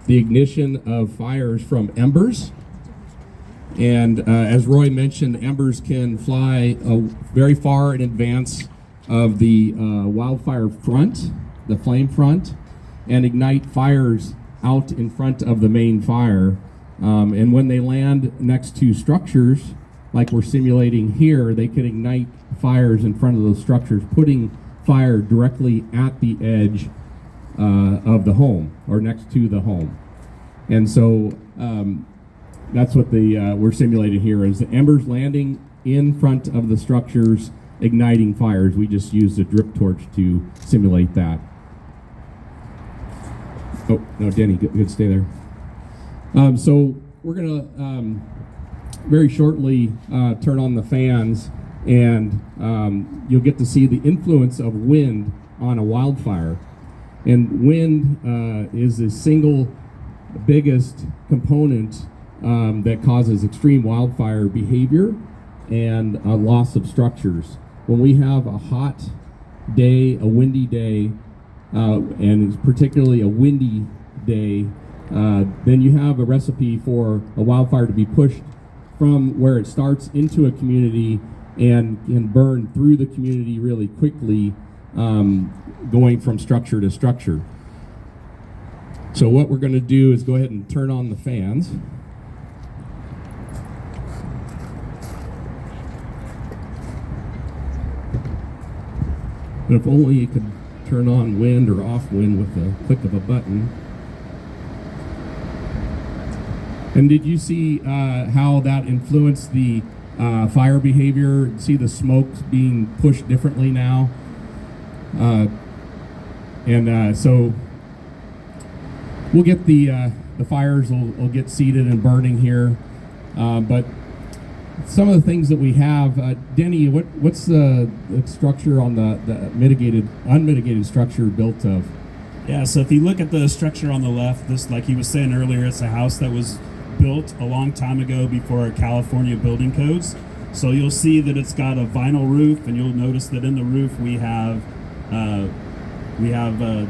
the ignition of fires from embers. And as Roy mentioned, embers can fly very far in advance of the wildfire front, the flame front, and ignite fires out in front of the main fire. And when they land next to structures, like we're simulating here, they can ignite fires in front of those structures, putting fire directly at the edge of the home or next to the home. And so that's what we're simulating here, is the embers landing in front of the structures, igniting fires. We just used a drip torch to simulate that. Oh, no, Denny, good, stay there. So we're gonna very shortly turn on the fans, and you'll get to see the influence of wind on a wildfire. And wind is the single biggest component that causes extreme wildfire behavior and loss of structures. When we have a hot day, a windy day, and particularly a windy day, then you have a recipe for a wildfire to be pushed from where it starts into a community and can burn through the community really quickly, going from structure to structure. So what we're going to do is go ahead and turn on the fans. But if only you could turn on wind or off wind with the click of a button. And did you see how that influenced the fire behavior? See the smoke being pushed differently now? So we'll get the fires will get seated and burning here. But some of the things that we have, Denny, what's the structure on the unmitigated structure built of? Yeah, so if you look at the structure on the left, this, like he was saying earlier, it's a house that was built a long time ago before our California building codes. So you'll see that it's got a vinyl roof, and you'll notice that in the roof we have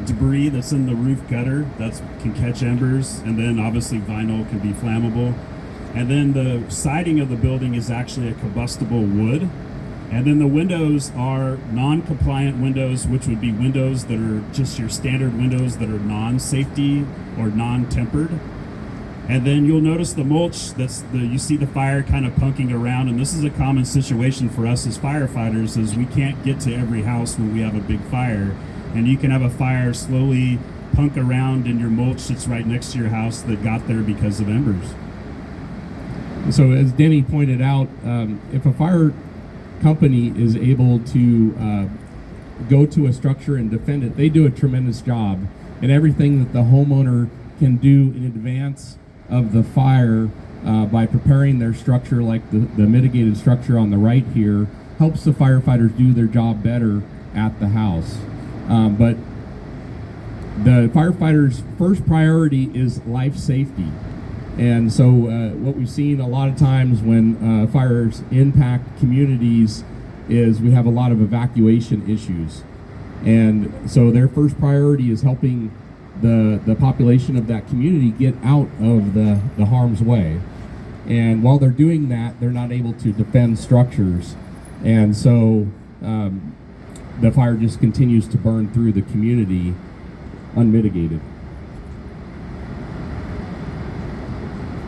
debris that's in the roof gutter that can catch embers, and then obviously vinyl can be flammable. And then the siding of the building is actually a combustible wood. And then the windows are non-compliant windows, which would be windows that are just your standard windows that are non-safety or non-tempered. And then you'll notice the mulch, you see the fire kind of punking around, and this is a common situation for us as firefighters, is we can't get to every house when we have a big fire. And you can have a fire slowly punk around in your mulch that's right next to your house that got there because of embers. So as Denny pointed out, if a fire company is able to go to a structure and defend it, they do a tremendous job. And everything that the homeowner can do in advance of the fire by preparing their structure, like the mitigated structure on the right here, helps the firefighters do their job better at the house. But the firefighters' first priority is life safety. And so what we've seen a lot of times when fires impact communities is we have a lot of evacuation issues. And so their first priority is helping the population of that community get out of the harm's way. And while they're doing that, they're not able to defend structures. And so the fire just continues to burn through the community unmitigated.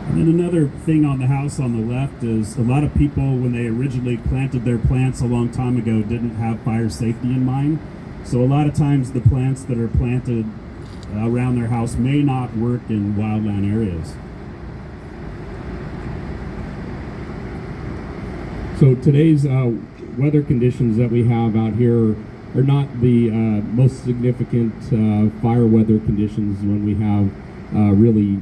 And then another thing on the house on the left is a lot of people, when they originally planted their plants a long time ago, didn't have fire safety in mind. So a lot of times the plants that are planted around their house may not work in wildland areas. So today's weather conditions that we have out here are not the most significant fire weather conditions when we have really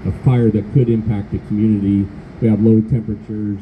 a fire that could impact the community. We have low temperatures,